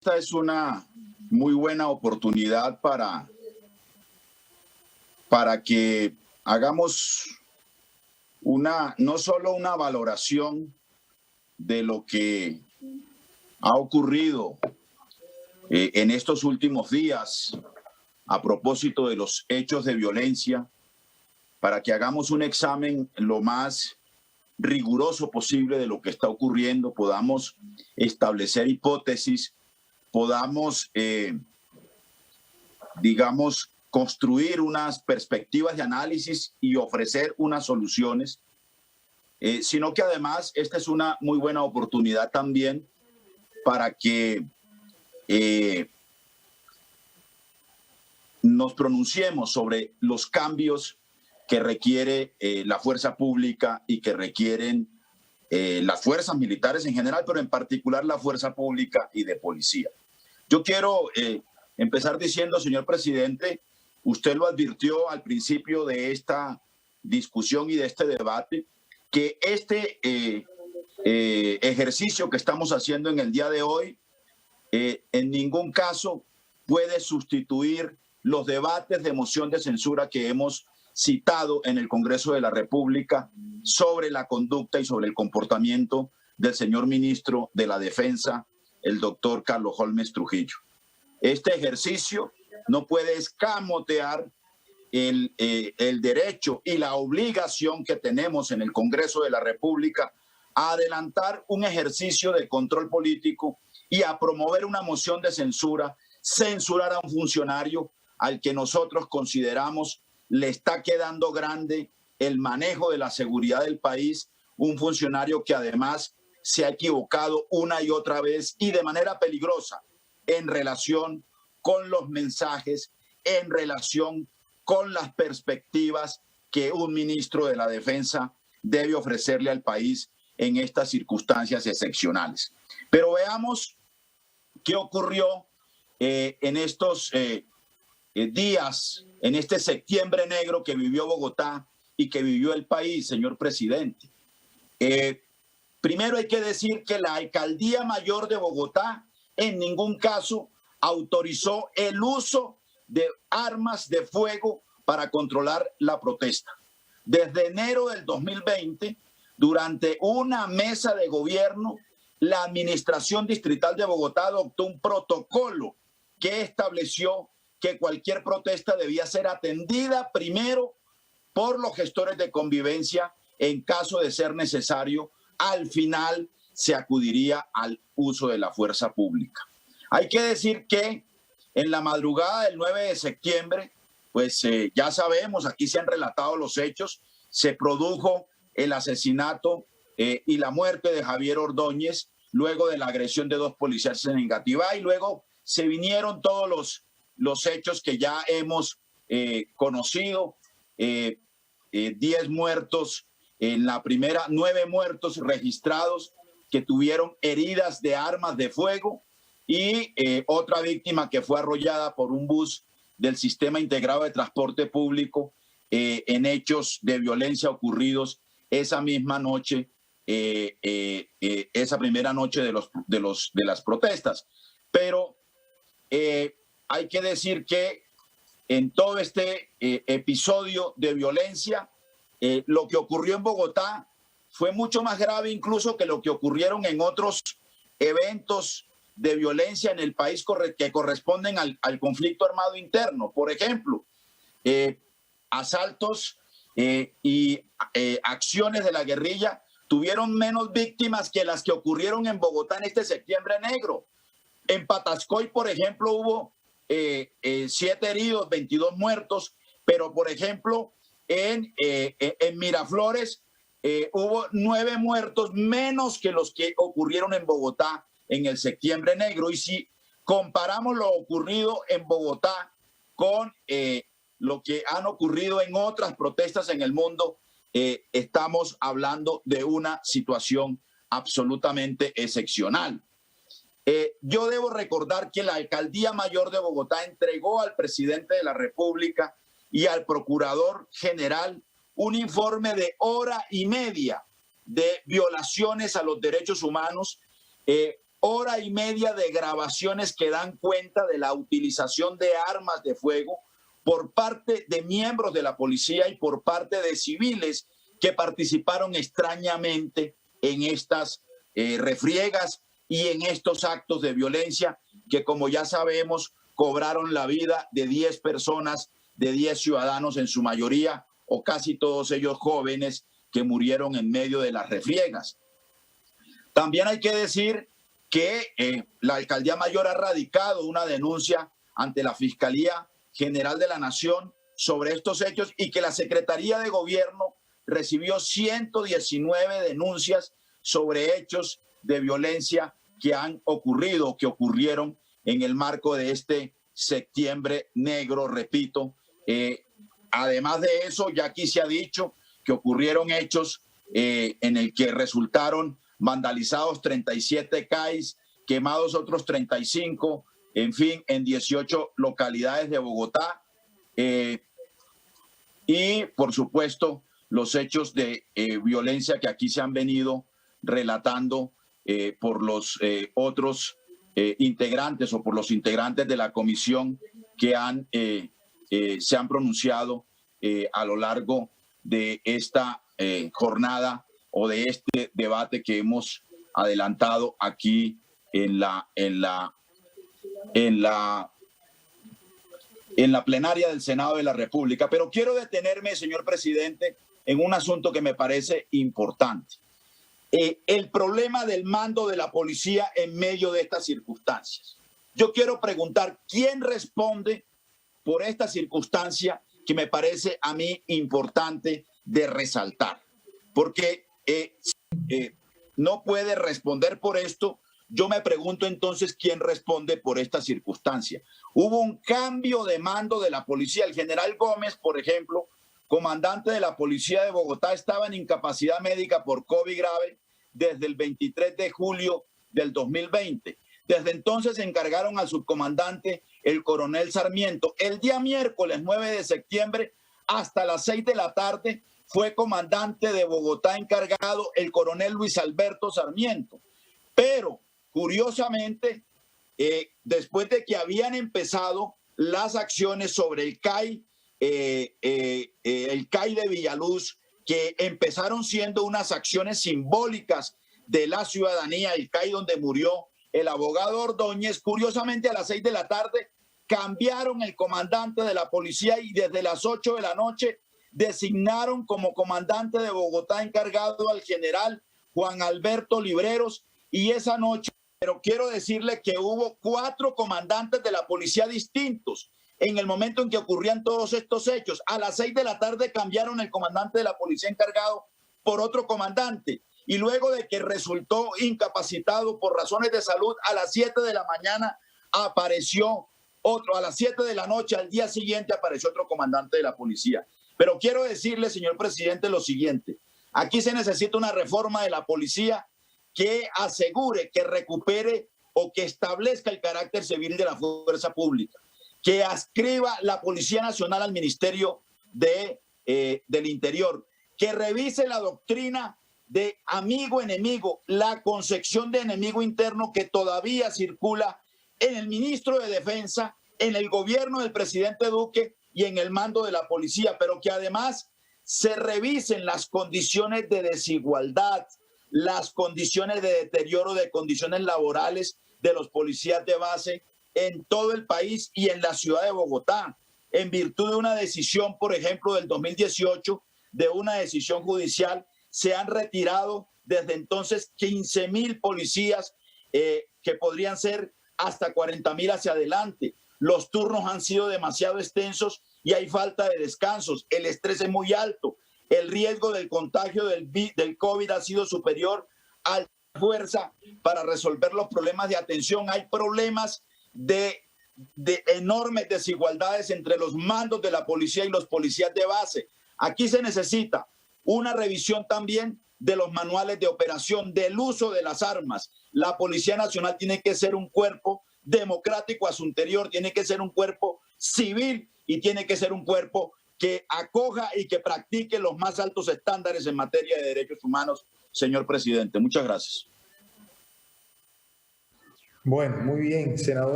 Esta es una muy buena oportunidad para que hagamos no solo una valoración de lo que ha ocurrido en estos últimos días a propósito de los hechos de violencia, para que hagamos un examen lo más riguroso posible de lo que está ocurriendo, podamos establecer hipótesis, podamos, construir unas perspectivas de análisis y ofrecer unas soluciones, sino que además esta es una muy buena oportunidad también para que nos pronunciemos sobre los cambios que requiere la fuerza pública y que requieren las fuerzas militares en general, pero en particular la fuerza pública y de policía. Yo quiero empezar diciendo, señor presidente, usted lo advirtió al principio de esta discusión y de este debate, que este ejercicio que estamos haciendo en el día de hoy en ningún caso puede sustituir los debates de moción de censura que hemos citado en el Congreso de la República sobre la conducta y sobre el comportamiento del señor ministro de la Defensa, el doctor Carlos Holmes Trujillo. Este ejercicio no puede escamotear el derecho y la obligación que tenemos en el Congreso de la República a adelantar un ejercicio de control político y a promover una moción de censura, censurar a un funcionario al que nosotros consideramos le está quedando grande el manejo de la seguridad del país, un funcionario que además se ha equivocado una y otra vez y de manera peligrosa en relación con los mensajes, en relación con las perspectivas que un ministro de la Defensa debe ofrecerle al país en estas circunstancias excepcionales. Pero veamos qué ocurrió en estos días, en este septiembre negro que vivió Bogotá y que vivió el país, señor presidente. Primero hay que decir que la Alcaldía Mayor de Bogotá en ningún caso autorizó el uso de armas de fuego para controlar la protesta. Desde enero del 2020, durante una mesa de gobierno, la Administración Distrital de Bogotá adoptó un protocolo que estableció que cualquier protesta debía ser atendida primero por los gestores de convivencia. En caso de ser necesario, al final se acudiría al uso de la fuerza pública. Hay que decir que en la madrugada del 9 de septiembre, pues ya sabemos, aquí se han relatado los hechos, se produjo el asesinato y la muerte de Javier Ordóñez, luego de la agresión de 2 policías en Engativá, y luego se vinieron todos los hechos que ya hemos conocido, 10 muertos en la primera, 9 muertos registrados que tuvieron heridas de armas de fuego y otra víctima que fue arrollada por un bus del Sistema Integrado de Transporte Público en hechos de violencia ocurridos esa misma noche, esa primera noche de las protestas. Pero hay que decir que en todo este episodio de violencia, lo que ocurrió en Bogotá fue mucho más grave incluso que lo que ocurrieron en otros eventos de violencia en el país que corresponden al conflicto armado interno. Por ejemplo, asaltos y acciones de la guerrilla tuvieron menos víctimas que las que ocurrieron en Bogotá en este septiembre negro. En Patascoy, por ejemplo, hubo 7 heridos, 22 muertos, pero por ejemplo en Miraflores hubo 9 muertos menos que los que ocurrieron en Bogotá en el septiembre negro. Y si comparamos lo ocurrido en Bogotá con lo que han ocurrido en otras protestas en el mundo, estamos hablando de una situación absolutamente excepcional. Yo debo recordar que la Alcaldía Mayor de Bogotá entregó al presidente de la República y al procurador general un informe de 1 hora y media de violaciones a los derechos humanos hora y media de grabaciones que dan cuenta de la utilización de armas de fuego por parte de miembros de la policía y por parte de civiles que participaron extrañamente en estas refriegas y en estos actos de violencia que, como ya sabemos, cobraron la vida de 10 personas, de 10 ciudadanos, en su mayoría o casi todos ellos jóvenes, que murieron en medio de las refriegas. También hay que decir que la Alcaldía Mayor ha radicado una denuncia ante la Fiscalía General de la Nación sobre estos hechos y que la Secretaría de Gobierno recibió 119 denuncias sobre hechos de violencia que han ocurrido, que ocurrieron en el marco de este septiembre negro, repito. Además de eso, ya aquí se ha dicho que ocurrieron hechos en el que resultaron vandalizados 37 CAIs, quemados otros 35, en fin, en 18 localidades de Bogotá. Y, por supuesto, los hechos de violencia que aquí se han venido relatando por los otros integrantes o por los integrantes de la comisión que se han pronunciado a lo largo de esta jornada o de este debate que hemos adelantado aquí en la plenaria del Senado de la República. Pero quiero detenerme, señor presidente, en un asunto que me parece importante. El problema del mando de la policía en medio de estas circunstancias. Yo quiero preguntar, ¿quién responde por esta circunstancia que me parece a mí importante de resaltar? Porque no puede responder por esto. Yo me pregunto entonces quién responde por esta circunstancia. Hubo un cambio de mando de la policía. El general Gómez, por ejemplo, comandante de la policía de Bogotá, estaba en incapacidad médica por COVID grave desde el 23 de julio del 2020. Desde entonces se encargaron al subcomandante, el coronel Sarmiento. El día miércoles 9 de septiembre, hasta las 6 de la tarde, fue comandante de Bogotá encargado el coronel Luis Alberto Sarmiento. Pero, curiosamente, después de que habían empezado las acciones sobre el CAI de Villaluz, que empezaron siendo unas acciones simbólicas de la ciudadanía, el CAI donde murió el abogado Ordóñez, curiosamente a las 6 de la tarde cambiaron el comandante de la policía y desde las 8 de la noche designaron como comandante de Bogotá encargado al general Juan Alberto Libreros. Y esa noche, pero quiero decirle que hubo 4 comandantes de la policía distintos en el momento en que ocurrían todos estos hechos. A las 6 de la tarde cambiaron el comandante de la policía encargado por otro comandante. Y luego de que resultó incapacitado por razones de salud, a las 7 de la mañana apareció otro. A las 7 de la noche, al día siguiente, apareció otro comandante de la policía. Pero quiero decirle, señor presidente, lo siguiente. Aquí se necesita una reforma de la policía que asegure, que recupere o que establezca el carácter civil de la fuerza pública, que adscriba la Policía Nacional al Ministerio del Interior, que revise la doctrina de amigo-enemigo, la concepción de enemigo interno que todavía circula en el ministro de Defensa, en el gobierno del presidente Duque y en el mando de la policía, pero que además se revisen las condiciones de desigualdad, las condiciones de deterioro de condiciones laborales de los policías de base en todo el país y en la ciudad de Bogotá, en virtud de una decisión, por ejemplo, del 2018, de una decisión judicial, se han retirado desde entonces 15,000 policías que podrían ser hasta 40,000 hacia adelante. Los turnos han sido demasiado extensos y hay falta de descansos. El estrés es muy alto. El riesgo del contagio del COVID ha sido superior a la fuerza para resolver los problemas de atención. Hay problemas de enormes desigualdades entre los mandos de la policía y los policías de base. Aquí se necesita una revisión también de los manuales de operación, del uso de las armas. La Policía Nacional tiene que ser un cuerpo democrático a su interior, tiene que ser un cuerpo civil y tiene que ser un cuerpo que acoja y que practique los más altos estándares en materia de derechos humanos, señor presidente. Muchas gracias. Bueno, muy bien, senador.